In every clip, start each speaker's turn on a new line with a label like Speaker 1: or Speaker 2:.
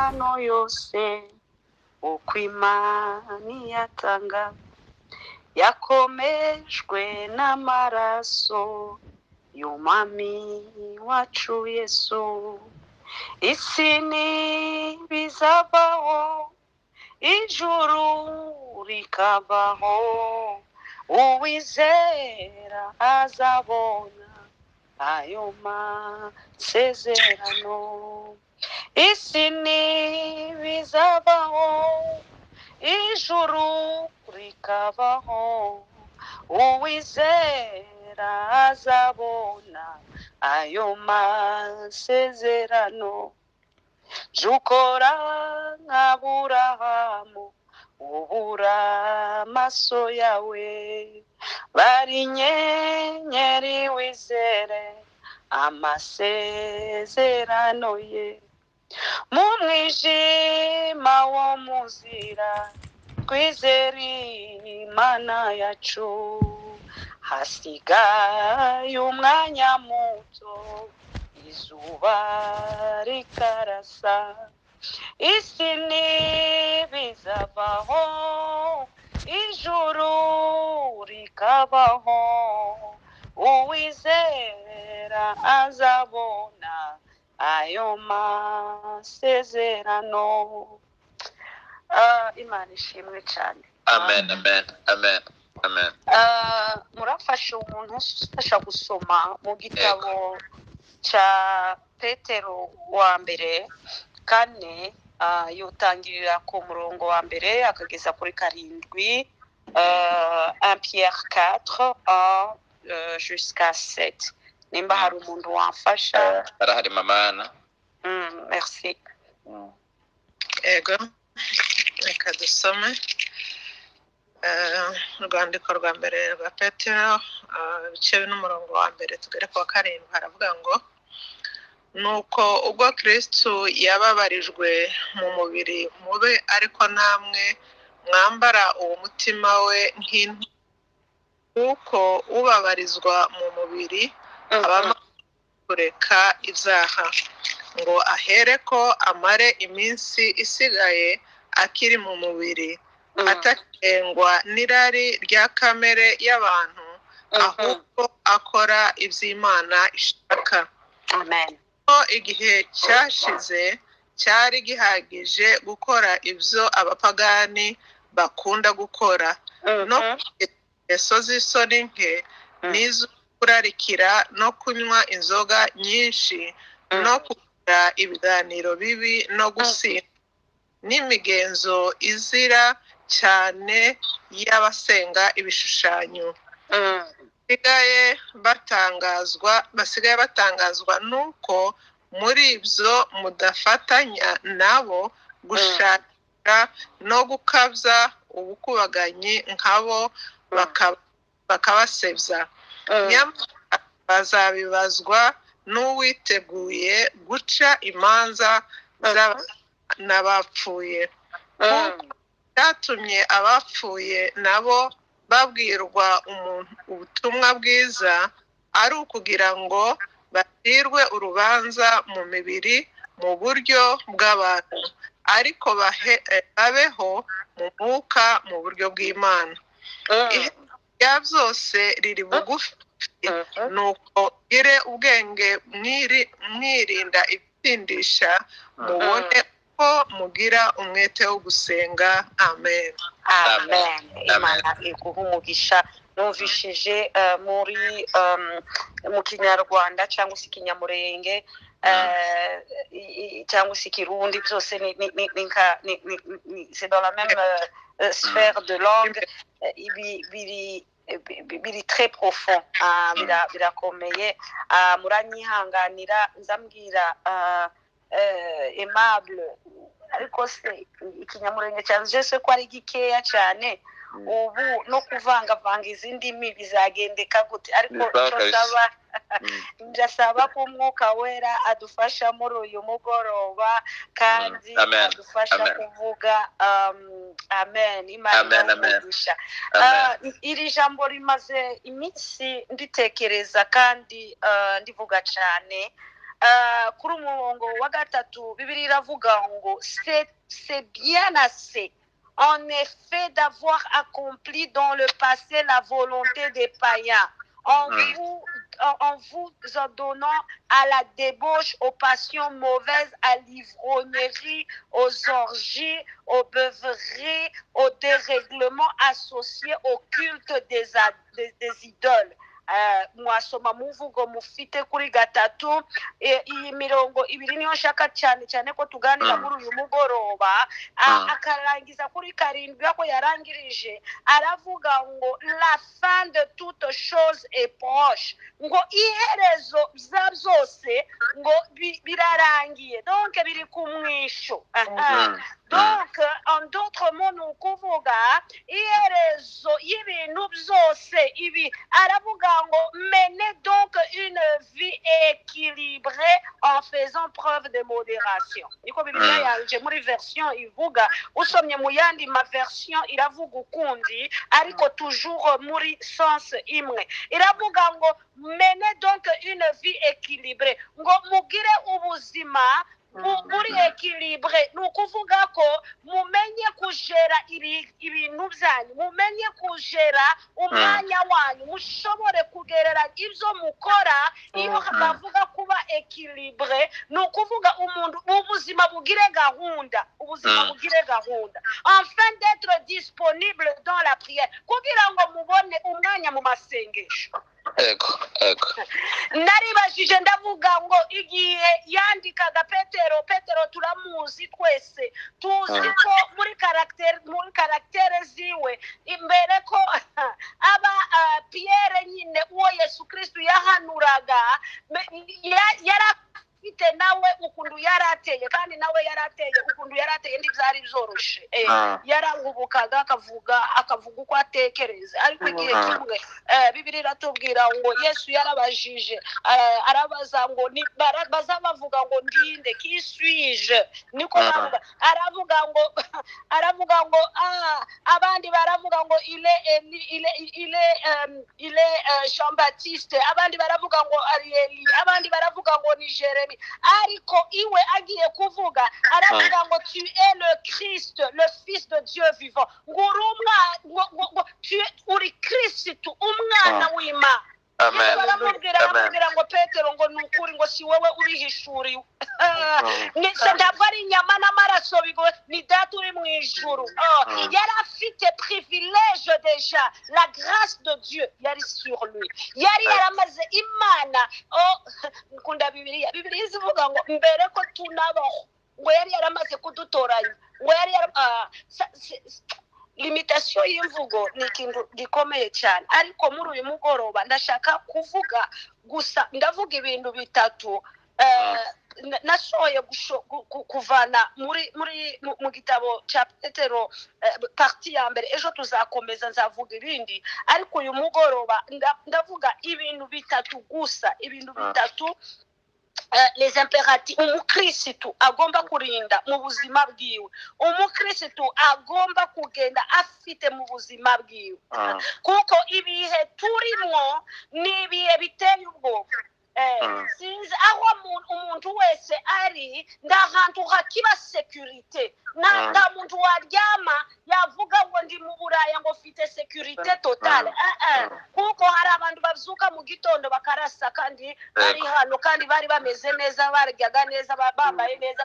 Speaker 1: amasezerano yose uko Imana iyatanga yakomejwe n'amaraso y'umwami wacu Yesu. Isi ntibizabaho, ijuru rikabaho, uwizera azabona ayo masezerano. Isi ntibizabaho, ijuru rikabaho, uwizera azabona ayo masezerano. Jukora nk'Aburahamu, ubura amaso yawe, bari inyenyeri wizere amasezerano ye. Mu mwijima wo muzira twizere Imana yacu, hasigaye umwanya muto izuba rikarasa. Isi ntibizabaho, ijuru rikabaho, uwizera azabona ayo masezerano. Imana ishimwe cyane.
Speaker 2: Amen, amen, amen, amen.
Speaker 1: Murafasha umuntu ufasha gusoma mu gitabo cya Petero wa mbere kane, yutangirira ku murongo wa mbere akageza kuri karindwi, 1 Pierre 4 jusqu'à 7. Nimba hari umuntu wamfasha.
Speaker 2: Arahari mamana.
Speaker 1: Merci.
Speaker 3: Ego, reka dusome urwandiko rwa mbere rwa Petero, ibice n'umurongo wa mbere tugere ku wa karindwi. Haravuga ngo, nuko ubwo Kristo yababarijwe mu mubiri mube, ariko namwe mwambara uwo mutima we nk'uko ubabarizwa mu mubiri aba kureka ibyaha, ngo ahereko amare iminsi isigaye akiri mu mubiri, atakengwa n'irari rya kamere y'abantu, ahubwo akora iby'Imana ishaka.
Speaker 1: Amen.
Speaker 3: Igihe cyashize cyari gihagije gukora ibyo abapagani bakunda gukora, no ingeso z'isoni nke n'izo kurarikira no kunywa inzoga nyinshi, no kugira ibiganiro bibi, no gusinda, n'imigenzo izira cyane y'abasenga ibishushanyo. basigaye batangazwa nuko muri ibyo mudafatanya nabo gushakira no gukabya ubukubaganyi nkabo, bakabasebya. Nyamara bazabibazwa n'uwiteguye guca imanza n'abapfuye, kuko byatumye abapfuye nabo babwirwa ubutumwa bwiza, ari ukugira ngo bacirwe urubanza mu mibiri mu buryo bw'abantu, ariko babeho mu mwuka mu buryo bw'Imana. Ibya byose riri bugufi, nuko mugire ubwenge, mwirinda ibitsindisha, mubone ko mugira umwete wo gusenga. Amen.
Speaker 1: Amen. Imana iguha umugisha. Numvishije muri mu Kinyarwanda cyangwa se Ikinyamurenge cyangwa se Kirundi, byose c'est dans la même sphère de langue, biri très profond, birakomeye. Muranyihanganira nzambwira Aimable, ariko se Ikinyamurenge cyane je ko ari gikeya cyane, ubu no kuvangavanga izindi ndimi bizagendeka gute? Ariko ndasaba ko Umwuka Wera adufasha muri uyu mugoroba, kandi adufasha kuvuga amen. Imana imugisha. Iri jambo rimaze iminsi nditekereza kandi ndivuga cyane, kuri umurongo wa gatatu Bibiliya iravuga ngo c'est bien assez en effet d'avoir accompli dans le passé la volonté des païens en vous en donnant à la débauche, aux passions mauvaises, à l'ivrognerie, aux orgies, aux beuveries, aux dérèglements associés au culte des idoles. Mwasoma muvugo mufite kuri gatatu iyi mirongo ibiri niyo nshaka cyane ko tuganira muri uyu mugoroba akarangiza kuri karindwi ako yarangirije aravuga ngo la fin de toute chose est proche ngo iherezo bya byose ngo birarangiye donc biri ku mwisho donc en d'autres mots ni ukuvuga iherezo y'ibintu byose ibi aravuga menez donc une vie équilibrée en faisant preuve de modération. Niko Bibiliya yanje muri version ivuga usomye mu yandi ma version iravuga ukundi ariko toujours muri sens imwe. Iravuga ngo menez donc une vie équilibrée ngo mugire ubuzima buri équilibré ni ukuvuga ko mumenye kujera ibintu byanyu mumenye kujera umwanya wanyu mushobore kugerera ibyo mukora iyo bavuga kuba équilibré ni ukuvuga umuntu ubuzima bugire gahunda enfin d'être disponible dans la prière kugira ngo mubone umwanya mu masengesho. Naribajije ndavuga ngo igihe yandikaga Petero turamuzi twese tuzi ko muri karaktere ziwe imbere ko aba Pierre nyine uwo Yesu Kristo yahanuraga afite nawe ukuntu yarateye kandi nawe yarateye ukuntu yarateye ndibyari byoroshe yarangubukaga akavuga uko atekereza ariko igihe kimwe Bibiliya iratubwira ngo Yesu yarabajije arabaza ngo bazabavuga ngo ndinde qui suis-je niko bavuga aravuga ngo abandi baravuga ngo il est Jean-Baptiste abandi baravuga ngo Arieli abandi baravuga ngo ni Jérémie ariko iwe agiye kuvuga aravuga ngo tu es le Christ le fils de Dieu vivant ngo tu uri Kristo umwana w'Imana. baramubwira ngo Petero ngo nukuri ngo si wowe ubihishuriwe ntabwo ari inyama n'amaraso bigo ni data uri mu ijuru yari afite privilège déjà la grâce de Dieu yari sur lui yari yaramaze Imana nkunda Bibiliya ivuga ngo mbere ko tunabaho ngo yari yaramaze kudutoranya ngo yari limitation y'imvugo ni ikintu gikomeye cyane ariko muri uyu mugoroba ndashaka kuvuga gusa ndavuga ibintu bitatu nashoye kuvana mu gitabo cya Petero parti ya mbere ejo tuzakomeza nzavuga ibindi ariko uyu mugoroba ndavuga ibintu bitatu gusa ibintu bitatu les impératifs umukristo agomba kurinda mu buzima bwiwe umukristo agomba kugenda afite mu buzima bwiwe kuko ibihe turimo ni ibihe biteye ubwoba sinzi aho umuntu wese ari ndahantu hakiba security nta muntu waryama yavuga ngo ndi mu Buraya ngo mfite security totale kuko hari abantu bavyuka mu gitondo bakarasa kandi bari hano kandi bari bameze neza baryaga neza bambaye neza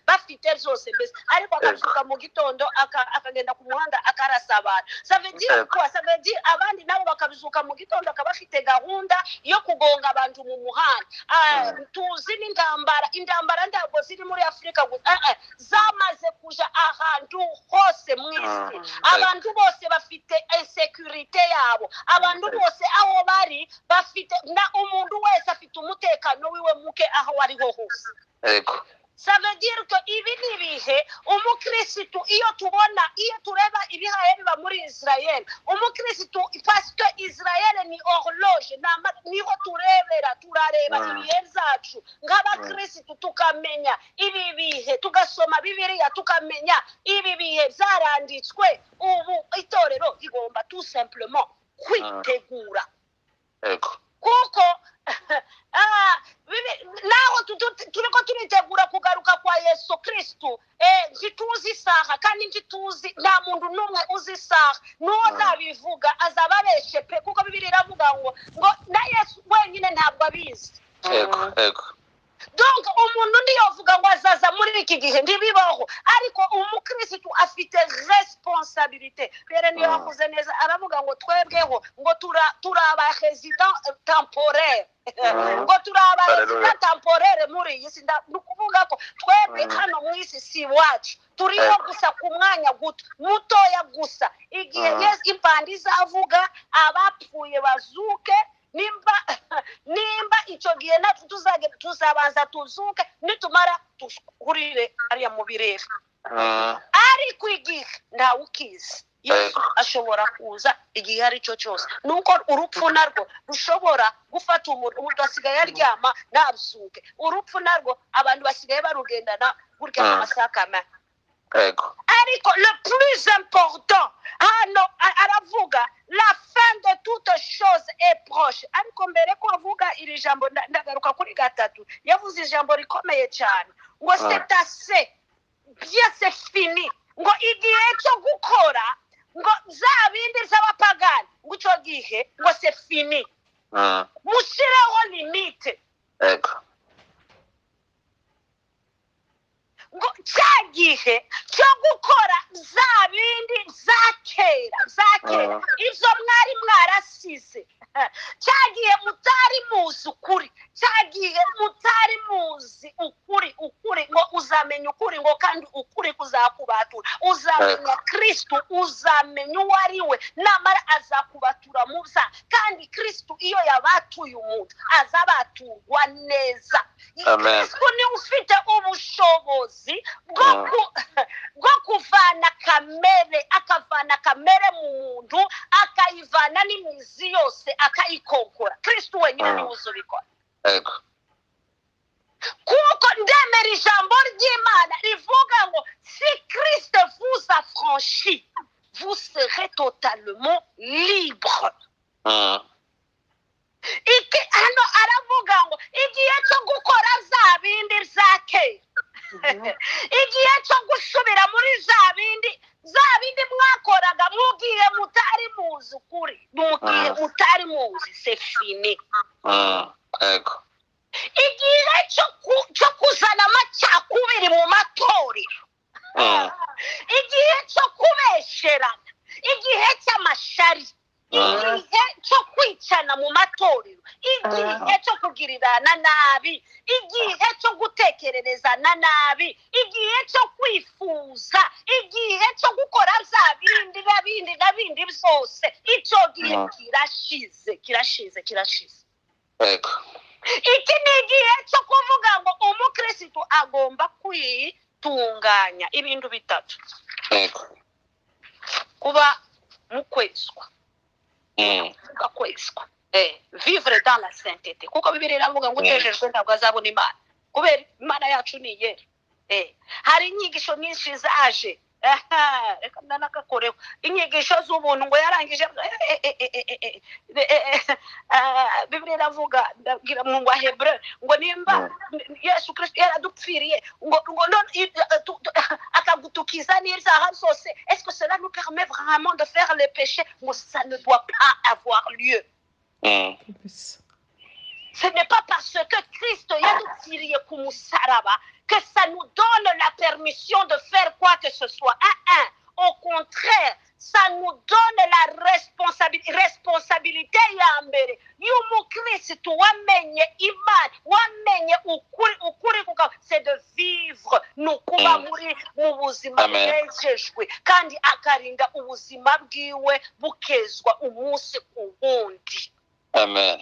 Speaker 1: bafite byose mbese ariko akavyuka mu gitondo akagenda ku muhanda akarasa abantu ça veut dire quoi ça veut dire abandi nabo bakavyuka mu gitondo akabafite gahunda yo kugonga abantu mu muhanda tuzi n'intambara ntabwo ziri muri Afrika zamaze kuja ahantu hose mwisi abantu bose bafite insecurity yabo abantu bose aho bari bafite na umuntu wese afite umutekano wiwe muke aho ari ho hose ça veut dire que ibi nibihe umukristo iyo tureba ibihaye biba muri Israel umukristo parce que Israel ni horloge niho turareba ibihe zacu nk'abakristo tukamenya ibi bihe tugasoma Bibiliya tukamenya ibi bihe byaranditswe ubu itorero igomba tout simplement kwitegura kuko naho turiko turitegura kugaruka kwa Yesu Kristo ntituzi isaha kandi ntituzi nta muntu n'umwe uzi isaha n'uwo nabivuga azababeshe pe kuko Bibiliya iravuga ngo na Yesu wenyine ntabwo abizi. Donc umuntu ndiyovuga ngo azaza muri iki gihe ntibibaho, ariko umukristo afite responsabilité. Pere niyo yavuze neza aravuga ngo twebweho ngo turaba resident temporaire ngo turaba resident temporaire muri iyi si. Nukuvuga ko twebwe hano mu isi si wacu, turiho gusa ku mwanya mutoya gusa. Igihe Yesu impanda izavuga abapfuye bazuke, nimba icyo gihe natwe tuzabanza tuzuke, nitumara tuhurire ariya mu birere. Ariko igihe ntawe ukizi Yesu ashobora kuza igihe ari cyo cyose. Nuko urupfu narwo rushobora gufata umuntu asigaye aryama ntabusuke. Urupfu narwo abantu basigaye barugendana burya amasakama. Ariko le plus important hano aravuga la fin de toute chose est proche. Ariko mbere ko avuga iri jambo ndagaruka kuri gatatu, yavuze ijambo rikomeye cyane ngo c'est assez bien, c'est fini. Ngo igihe cyo gukora ngo za bindi z'abapagani ngo icyo gihe ngo c'est fini. Mushireho limite. Ngo cyagihe cyo gukora za bindi za kera izo mwari mwarasize, cyagihe mutari muzi ukuri, cyagihe mutari muzi ukuri ngo uzamenya ukuri, ngo kandi ukuri kuzakubatura. Uzamenya Kristo, uzamenya uwo ari we, namara azakubatura mu byaha. Kandi Kristo iyo yabatuye umuntu azabaturwa neza. Kristo ni ufite ubushobozi bwo kuvana kamere, akavana kamere mu muntu, akayivana n'imizi yose akayikonkora. Kristo wenyine niwe uzubikora. Kuko ndemera ijambo ry'Imana rivuga ngo si Christ vous affranchit, vous serez totalement libre. Iki hano aravuga ngo igihe cyo gukora za bindi za kera, igihe cyo gusubira muri za bindi mwakoraga mugihe mutari muzi ukuri, mugihe mutari muzi, c'est fini. Igihe cyo kuzana amacakubiri mu matorero, igihe cyo kubesherana, igihe cy'amashari, igihe cyo kwicana mu matorero, igihe cyo kugirirana nabi, igihe cyo gutekererezana nabi, igihe cyo kwifuza, igihe cyo gukora za bindi byose, icyo gihe kirashize. Iki ni igihe cyo kuvuga ngo umukristo agomba kwitunganya ibintu bitatu: kuba mukwezwa, kwezwa, vivre dans la sainteté. Kuko Bibiliya iravuga ngo utejejwe ntabwo azabona Imana, kubera Imana yacu ni yera. Hari inyigisho nyinshi zaje, reka ndanakakoreho inyigisho z'ubuntu ngo yarangije. Bibiliya iravuga ndagira mu Bahebreu ngo nimba Yesu Kristo yaradupfiriye ngo akagutukiza n'ibyaha zose, est-ce que cela nous permet vraiment de faire le péché? Ngo ça ne doit pas avoir lieu. Ce n'est pas parce que Christ yadupfiriye ku musaraba que ça nous donne la permission de faire quoi que ce soit. Au contraire, ça nous donne la responsabilité ya mbere y'umukristo wamenye Imana, wamenye ukuri kuko c'est de vivre nukuba mu buzima bwejejwe, kandi akarinda ubuzima bwiwe bukezwa umunsi ku wundi.
Speaker 2: Amen.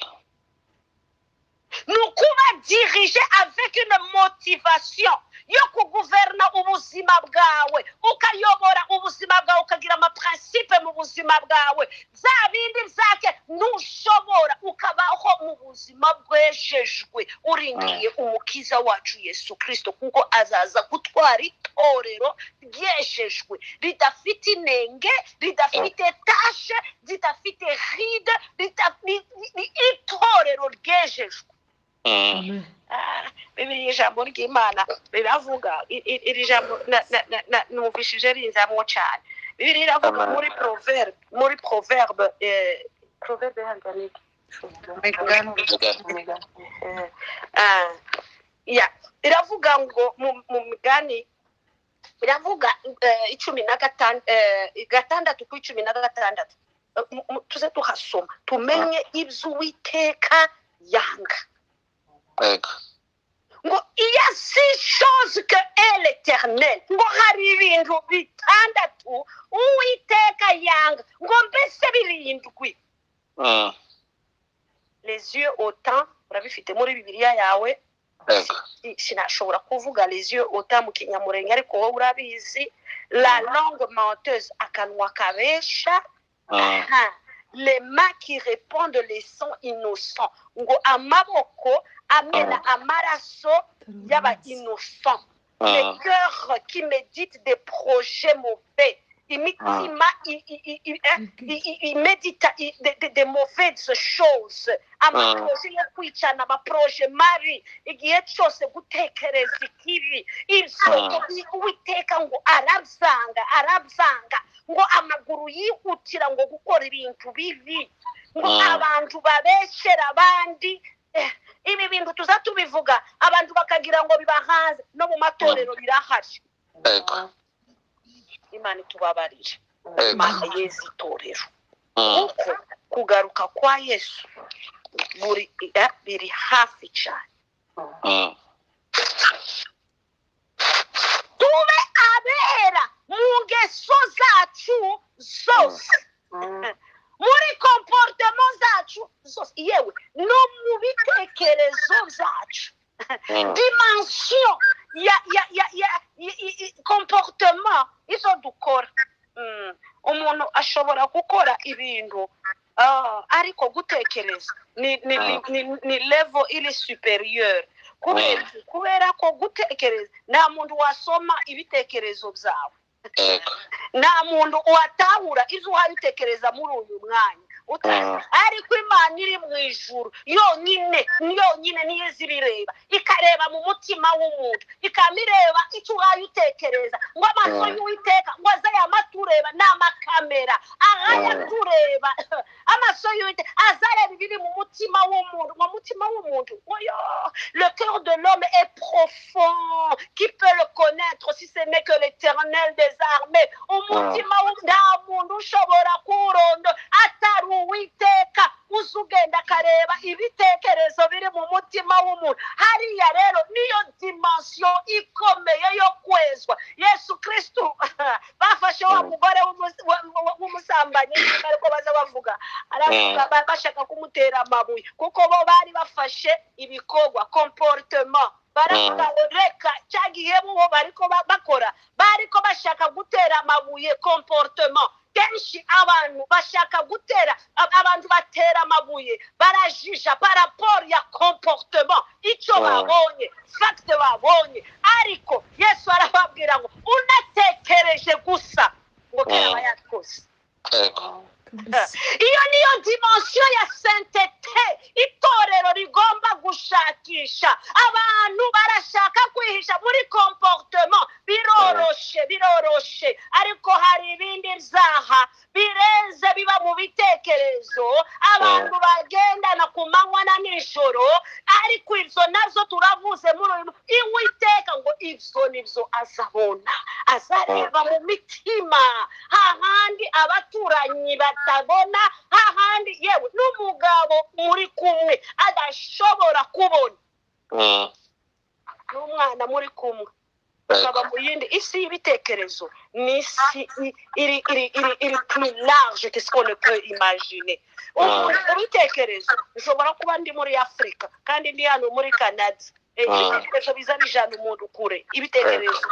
Speaker 1: Nous pouvons diriger avec une motivation yo kugouverna ubuzima bwawe, ukayobora ubuzima bwawe, ukagira amaprincipe mu buzima bwawe. Za bindi zake ntushobora ukabaho mu buzima ubuzima bwejejwe urindiye umukiza wacu Yesu Kristo kuko azaza gutwara itorero ryejejwe ridafite inenge ridafite tashe ridafite ride itorero ryejejwe. Bibiri ijambo ry'Imana biravuga iri jambo numvishije rinzamo cyane. Bibiri iravuga muri proverbe hanganiki iravuga ngo mu migani iravuga 16 ku 16 tuze tuhasoma tumenye ibyo Uwiteka yanga. Ngo il y a 6 choses que est l'Éternel. Ngo hari ibintu bitandatu Uwiteka yanga. Ngo mbese birindwi. Les yeux autant urabifite muri Bibiliya yawe. Sinashobora kuvuga les yeux autant mu Kinyamurenge ariko wowe urabizi. La langue menteuse akanwa kabesha. Les mains qui répondent les sons innocents. Ngo amaboko amena amaraso yaba innocent. Les cœurs qui méditent des projets mauvais. Imitima il médite des mauvaises choses. Amaproje yo kwicana amaproje mari igihe cyose gutekereza ikibi. Ibyo Uwiteka ngo arabzanga ngo amaguru yihutira ngo gukora ibintu bibi. Ngo abantu babeshera abandi. Ibi bintu tuzatubivuga abantu bakagira ngo bibahanze no mu matorero birahari. Imana itubabarire. Imana Yesu itorero. Kugaruka kwa Yesu biri hafi cyane. Tube abera mu ngeso zacu zose. Muri comportement zacu zose yewe no mu bitekerezo zacu. Dimension ya comportement izo dukora. Umuntu ashobora gukora ibintu ariko gutekereza ni level ili superior. Kubera ko gutekereza nta muntu wasoma ibitekerezo byawe. Nta muntu watahura izo haritekereza muri uyu mwanya. Ariko Imana iri mu ijuru yonyine niyo zibireba ikareba mu mutima w'umuntu ikamireba icyo utekereza ngo amaso y'Uwiteka ngo azaya matureba n'amakamera ahaya tureba amaso y'Uwiteka azareba ibiri mu mutima w'umuntu le cœur de l'homme est profond, qui peut le connaître si ce n'est que l'Éternel des armées. Umutima w'umuntu ushobora kurondo atari Uwiteka uzugenda kareba ibitekerezo biri mu mutima w'umuntu. Hariya rero niyo dimension ikomeye yo kwezwa. Yesu Kristo bafashe wa mugore w'umusambanyi ariko baza bavuga aravuga bashaka kumutera amabuye kuko bo bari bafashe ibikorwa comportement baravuga ngo reka cyagiyemo bariko bakora bariko bashaka gutera amabuye comportement. Kenshi abantu bashaka gutera abantu batera amabuye barajija par rapport ya comportement icyo babonye fact babonye. Ariko Yesu arababwira ngo unatekereje gusa ngo kera yakoze. Iyo niyo dimension ya sainteté itorero rigomba gushakisha. Abantu barashaka kwihisha muri comportement biroroshe ariko hari ibindi byaha birenze biba mu bitekerezo abantu bagendana ku manywa na nijoro. Ariko ibyo nazo turavuze muri Uwiteka ngo ibyo nibyo azabona azareba mu mitima hahandi abaturanyi batabona hahandi yewe n'umugabo muri kumwe adashobora kubona n'umwana muri kumwe bakaba mu yindi isi y'ibitekerezo ni isi iri plus large que ce qu'on peut imaginer. Ibitekerezo ushobora kuba ndi muri Afrika kandi ndi hano muri Canada. Ibitekerezo bizana ijana umuntu kure ibitekerezo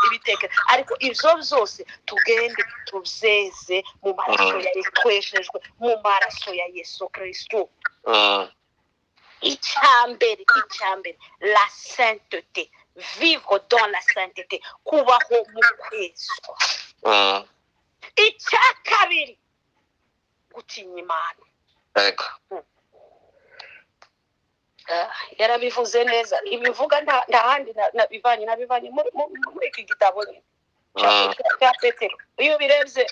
Speaker 1: ariko ivyo byose tugende tubyeze mu maraso ya Yesu mu maraso ya Yesu Kristo. icyambere la sainteté, vivre dans la sainteté, kubaho mu kwezwa. Icya kabiri gutinya Imana.
Speaker 2: Yego.
Speaker 1: Yarabivuze neza, ibivuga nta handi nabivanye muri iki gitabo cya Petero. Iyo birebye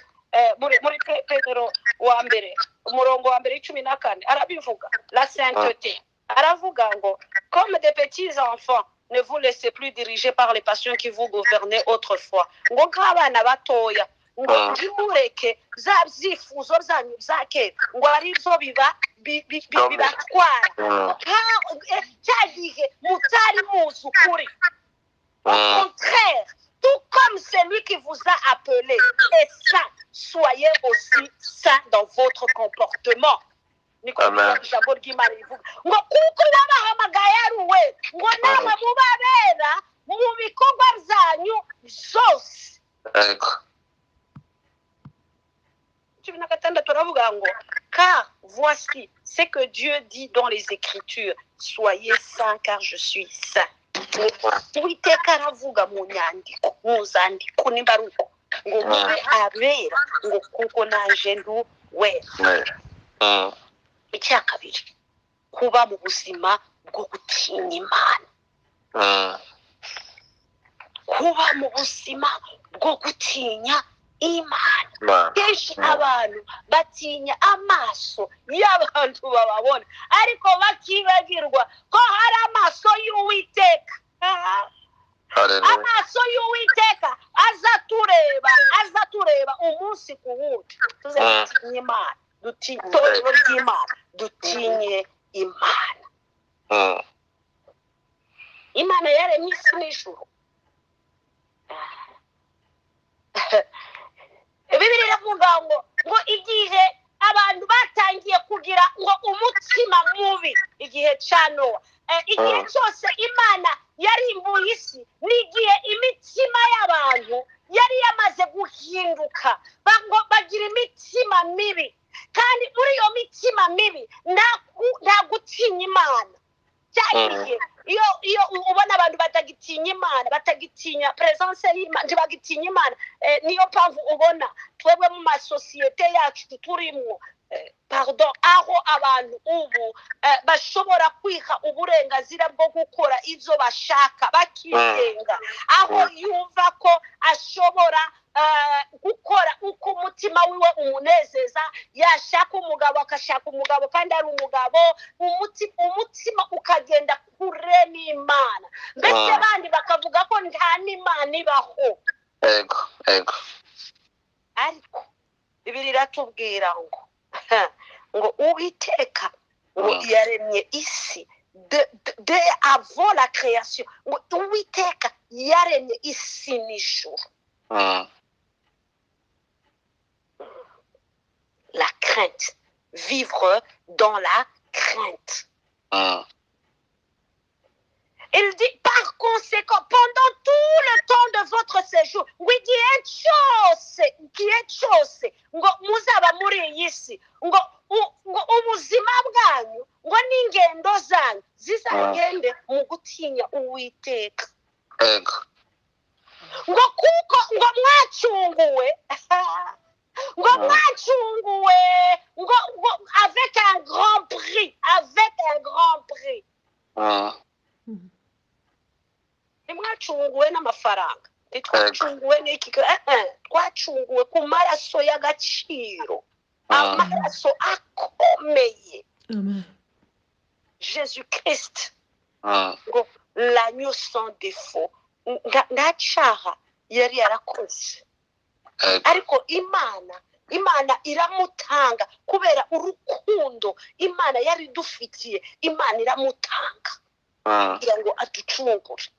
Speaker 1: muri Petero wa mbere umurongo wa mbere 14 arabivuga la sainteté. Aravuga ngo comme des petits enfants, ne vous laissez plus diriger par les passions qui vous gouvernaient autrefois. Ngo nk'abana batoya ngo ntimureke za byifuzo zanyu za kera ngo ari byo bibatwara cya gihe mutari muzi ukuri. Au contraire, tout comme celui qui vous a appelé est saint, soyez aussi saint dans votre comportement. Niko ijambo ry'Imana rivuga ngo kuko nabahamagaye ari we ngo namwe mubabera mu bikorwa byanyu byose. Car voici ce que Dieu dit dans les Écritures, soyez saints car je suis saint. Uwiteka aravuga mu nyandiko mu zandiko nimba ari uko ngo mube abera ngo kuko nanje ndu wera. Icya kabiri kuba mu buzima bwo gutinya Imana. Kuba mu buzima bwo gutinya Imana. Kenshi abantu batinya amaso y'abantu bababona ariko bakibagirwa ko hari amaso y'Uwiteka. Amaso y'Uwiteka azatureba umunsi ku wundi. Tuze gutinya Imana, itorero ry'Imana, dutinye Imana. Imana yaremye isi n'ijuru. Bibiliya iravuga ngo igihe abantu batangiye kugira ngo umutima mubi igihe cya Nowa, igihe cyose Imana yarimbuye isi n'igihe imitima y'abantu yari yamaze guhinduka bagira imitima mibi, kandi muri iyo mitima mibi nta gutinya Imana. Cyagiye iyo ubona abantu batagitinya Imana, batagitinya presence y'Imana, ntibagitinya Imana, niyo mpamvu ubona twebwe mu masosiyete yacu turimo aho abantu ubu bashobora kwiha uburenganzira bwo gukora ibyo bashaka bakigenga, aho yumva ko ashobora gukora uko umutima wiwe umunezeza, yashaka umugabo akashaka umugabo kandi ari umugabo, umutima ukagenda kure n'Imana, mbese abandi bakavuga ko nta n'Imana ibaho.
Speaker 2: Ego.
Speaker 1: Ariko Bibiliya iratubwira ngo Uwiteka ngo yaremye isi de avant la création, ngo Uwiteka yaremye isi n'ijuru. La crainte, vivre dans la crainte. Il dit par conséquent, pendant tout le temps de votre séjour, igihe cyose ngo muzaba muri iyi si, ngo ubuzima bwanyu ngo n'ingendo zanyu zizagende mu gutinya Uwiteka. Ngo kuko ngo mwacunguwe ngo avec un grand prix, Ntimwacunguwe n'amafaranga, ntitwacunguwe n'iki, twacunguwe ku maraso y'agaciro, amaraso akomeye. Jésus Christ, ngo l'agneau sans défaut, nta cyaha yari yarakoze, ariko Imana iramutanga kubera urukundo Imana yari dufitiye. Imana iramutanga kugira ngo aducungure.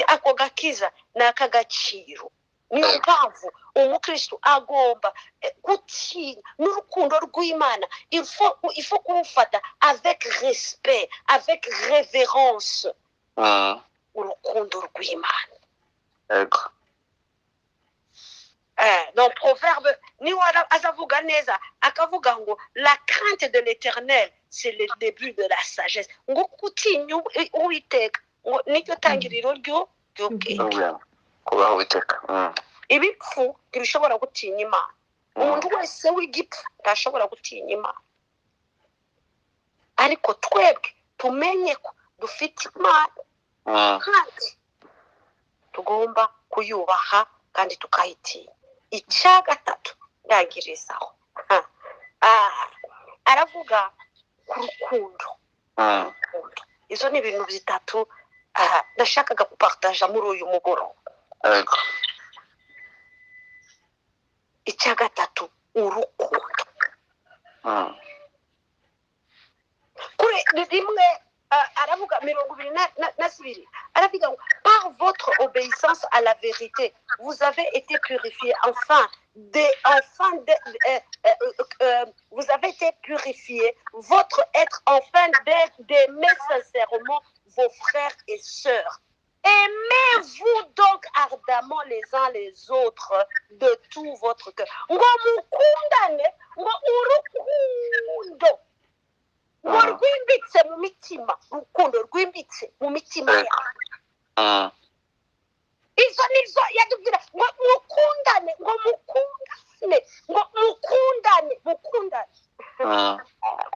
Speaker 1: Ako gakiza ni ak'agaciro. Niyo mpamvu umukristo agomba gutinya n'urukundo rw'Imana. Il faut kumufata avec respect, avec révérence. Urukundo rw'Imana. Dans Proverbe niwe azavuga neza akavuga ngo la crainte de l'Éternel c'est le début de la sagesse ngo gutinya Uwiteka ngo nicyo tangiriro ry'ubwenge
Speaker 2: kubaho Uwiteka
Speaker 1: ibipfu ntibishobora gutinya Imana umuntu wese w'igipfu ntashobora gutinya Imana ariko twebwe tumenye ko dufite Imana kandi tugomba kuyubaha kandi tukayitinya icya gatatu ndangirizaho aravuga ku rukundo izo ni ibintu bitatu ndashakaga gupartaja muri uyu mugoroba icya gatatu urukundo kuri rimwe aravuga 22 aravuga ngo par votre obéissance à la vérité vous avez été purifiés vous avez été purifiés votre être enfin d'aimer sincèrement vos frères et sœurs. Aimez-vous donc ardemment les uns les autres de tout votre cœur. Ngo mukundane ngo urukundo ngo rwimbitse mu mitima urukundo rwimbitse mu mitima yawe izo nizo yatubwira ngo mukundane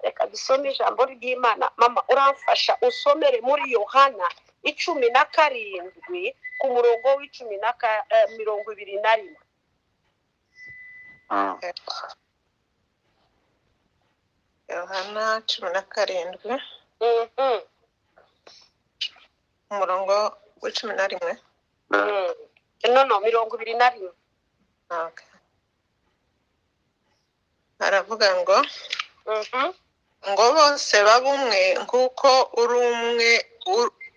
Speaker 1: reka dusome ijambo ry'Imana mama uramfasha usomere muri Yohana 17 ku murongo w'21
Speaker 3: Yohana 17 umurongo w'11
Speaker 1: no 21
Speaker 3: okay. Aravuga ngo bose babumwe nk'uko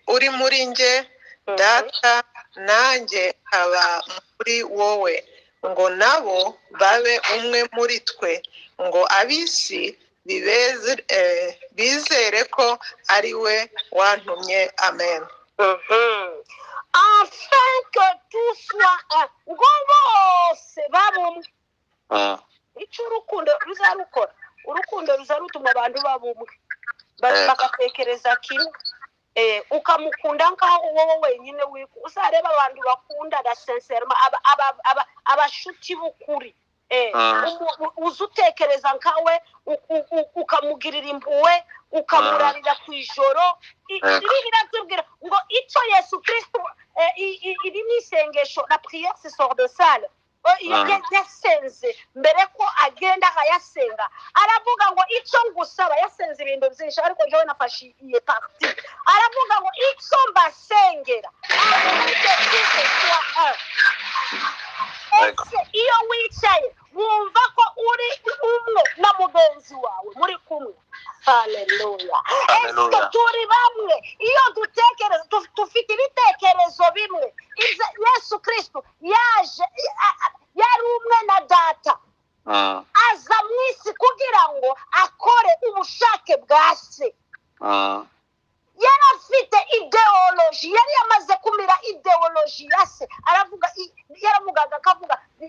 Speaker 3: uri muri nge data nanjye aba muri wowe ngo nabo babe umwe muri twe ngo ab'isi bizere ko ari we wantumye amen.
Speaker 1: Afin que tout soit un ngo bose babumwe icyo urukundo ruzarukora urukundo ruzarutuma abantu babumwe bagatekereza kimwe ukamukunda nkaho wowe wenyine uzareba abantu bakunda da sincèrement abashuti b'ukuri uzutekereza nkawe ukamugirira impuhwe ukamurarira ku ijoro biratubwira ngo icyo Yesu Kristo iri ni isengesho la prière c'est sort de salle yasenze mbere ko agenda akayasenga aravuga ngo icyo ngusaba yasenze ibintu byinshi ariko njyewe nafashe iyi parti aravuga ngo icyo mbasengera iyo wicaye wumva ko uri umwe na mugenzi wawe muri kumwe haleluya ese turi bamwe iyo dutekereza dufite ibitekerezo bimwe Yesu Kristo yaje yari umwe na data aza mu isi kugira ngo akore ubushake bwa se yari afite ideoloji yari yamaze kumira ideoloji ya se yaravugaga akavuga je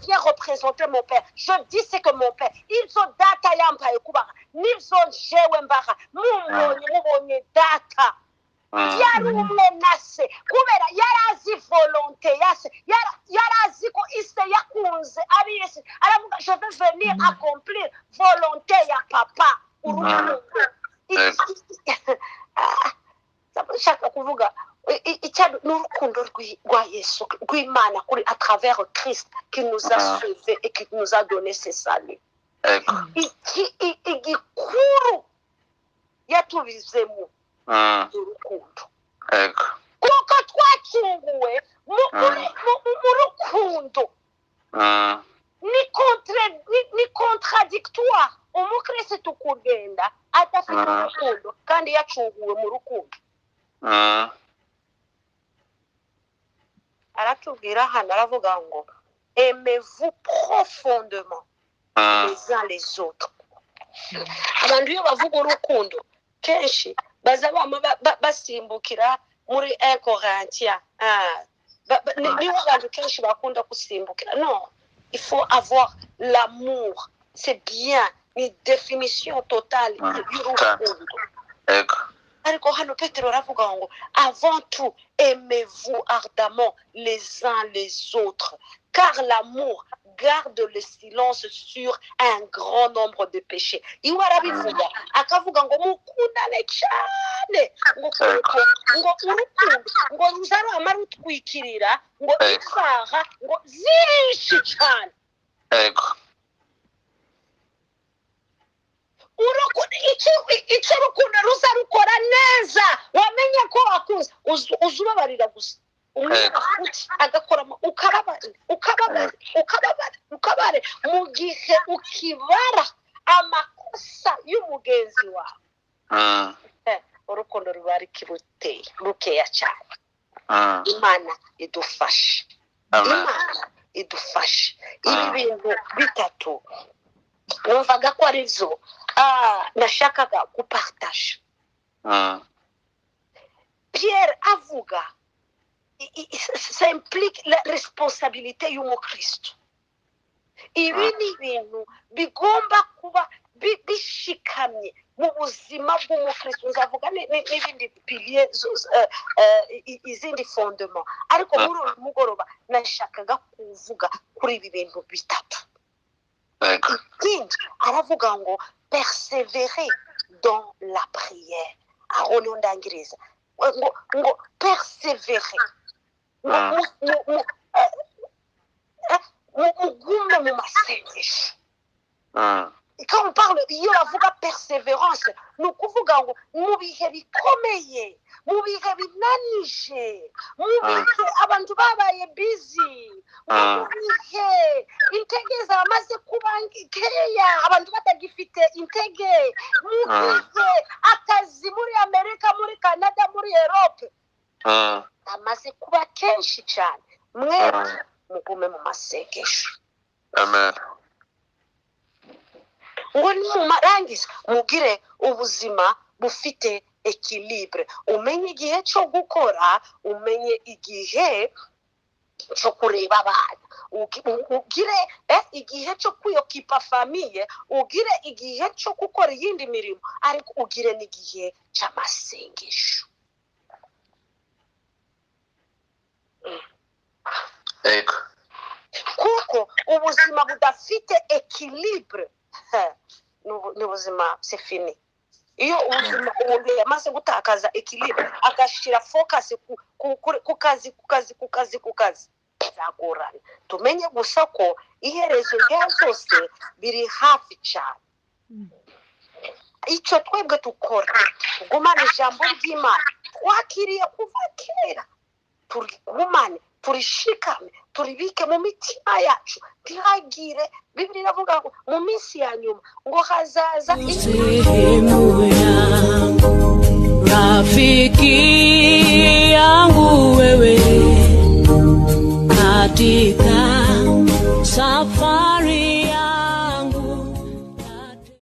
Speaker 1: viens représenter mon père je dis ce que mon père ibyo data yampaye kubaha nibyo jewe mbaha mubonye data yari umwe na se kubera yari azi volonté ya se yari azi ko ise yakunze ab'isi aravuga je vais venir accomplir volonté ya papa urukundo shaka kuvuga n'urukundo rwa Yesu rw'Imana kuri à travers Christ qui nous a sauvés et qui nous a donné ses saluts igikuru yatubizemo urukundo kuko twacunguwe mu rukundo ni contradictoire umukristo kugenda adafite urukundo kandi yacunguwe mu rukundo aratubwira hano aravuga ngo aimez-vous profondément les uns les autres abantu iyo bavuga urukundo kenshi baza basimbukira muri 1 Corinthiens niho abantu kenshi bakunda gusimbukira no il faut avoir l'amour. C'est bien une définition totale y'urukundo. Ariko hano Petero aravuga ngo avant tout aimez-vous ardemment les uns les autres, car l'amour garde le silence sur un grand nombre de péchés. Iwe arabivuga akavuga ngo mukundane cyane ngo urukundo ngo ruzarama rutwikirira ngo isaha ngo zishi cyane. Icyo rukundo ruzarukora neza wamenye ko wakuze uzubabarira gusa agakora ukababare mu gihe ukibara amakosa y'umugenzi wawe. Urukundo ruba rukeya cyane. Imana idufashe. Ibi bintu bitatu numvaga ko ari byo nashakaga gupartage. Pierre avuga ça implique la responsabilité y'umukristo. Ibi ni ibintu bigomba kuba bishikamye mu buzima bw'umukristo. Nzavuga n'ibindi piliers izindi fondement, ariko muri uyu mugoroba nashakaga kuvuga kuri ibi bintu bitatu. Ikindi aravuga ngo persévérer dans la prière. Aho ndangiriza ngo persévérer mugume mu masengesho. Quand on parle iyo bavuga persévérance ni ukuvuga ngo mu bihe bikomeye, mu bihe binanije, mu bihe abantu babaye busy, mu bihe intege zamaze kuba nkeya, abantu batagifite intege, mu bihe akazi muri Amerika, muri Canada, muri Europe amaze kuba kenshi cyane, mwebwe mugume mu masengesho.
Speaker 2: Amen.
Speaker 1: Ngo nimumarangiza mugire ubuzima bufite equilibre. Umenye igihe cyo gukora, umenye igihe cyo kureba abana, ugire igihe cyo kwiyokipa famille, ugire igihe cyo gukora iyindi mirimo, ariko ugire n'igihe cy'amasengesho. Kuko ubuzima budafite equilibre ni ubuzima c'est fini. Iyo ubuzima umuntu yamaze gutakaza equilibre agashira focus ku kazi bizagorana. Tumenye gusa ko iherezo rya zose biri hafi cyane. Icyo twebwe tukora gumana ijambo ry'Imana twakiriye kuva kera, turigumane, turishikame, turibike mu mitima yacu, ntihagire. Biblia iravuga ngo mu minsi ya nyuma ngo hazaza
Speaker 4: sehemu yangu, rafiki yangu wewe, katika safari